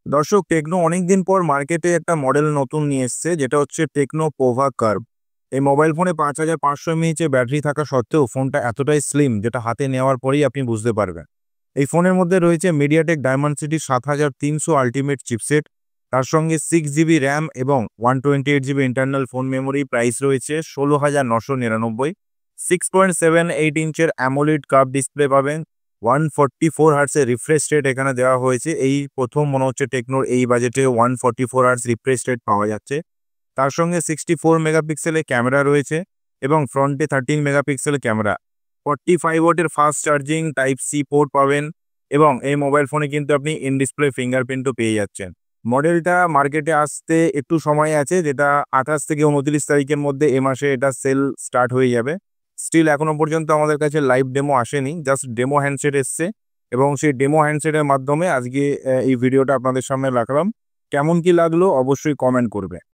দর্শক, টেকনো অনেকদিন পর মার্কেটে একটা মডেল নতুন নিয়ে এসছে, যেটা হচ্ছে টেকনো পোভা কার্ভ। এই মোবাইল ফোনে 5500 এমএএইচ ব্যাটারি থাকা সত্ত্বেও ফোনটা এতটাই স্লিম, যেটা হাতে নেওয়ার পরেই আপনি বুঝতে পারবেন। এই ফোনের মধ্যে রয়েছে মিডিয়াটেক ডায়মন্ডসিটি 7300 আলটিমেট চিপসেট। তার সঙ্গে 6 জিবি র্যাম এবং 128 GB internal phone memory. Price রয়েছে 16,999। 6.78 ইঞ্চের অ্যামোলেড কার্ভ ডিসপ্লে পাবেন। 144 হার্টসের রিফ্রেশ রেট এখানে দেওয়া হয়েছে। এই প্রথম মনে হচ্ছে টেকনোর এই বাজেটে 144 হার্টস রিফ্রেশ রেট পাওয়া যাচ্ছে। তার সঙ্গে 64 মেগাপিক্সেলের ক্যামেরা রয়েছে এবং ফ্রন্টে 13 মেগাপিক্সেলের ক্যামেরা। 45 ওয়াটের fast charging type C port পাবেন এবং এই মোবাইল ফোনে কিন্তু আপনি ইন ডিসপ্লে ফিঙ্গারপ্রিন্টও পেয়ে যাচ্ছেন। মডেলটা মার্কেটে আসতে একটু সময় আছে, যেটা 28 থেকে 29 তারিখের মধ্যে এ মাসে এটা সেল স্টার্ট হয়ে যাবে। স্টিল এখনো পর্যন্ত আমাদের কাছে লাইভ ডেমো আসেনি, জাস্ট ডেমো হ্যান্ডসেট এসছে এবং সেই ডেমো হ্যান্ডসেটের মাধ্যমে আজকে এই ভিডিওটা আপনাদের সামনে রাখলাম। কেমন কি লাগলো অবশ্যই কমেন্ট করবে।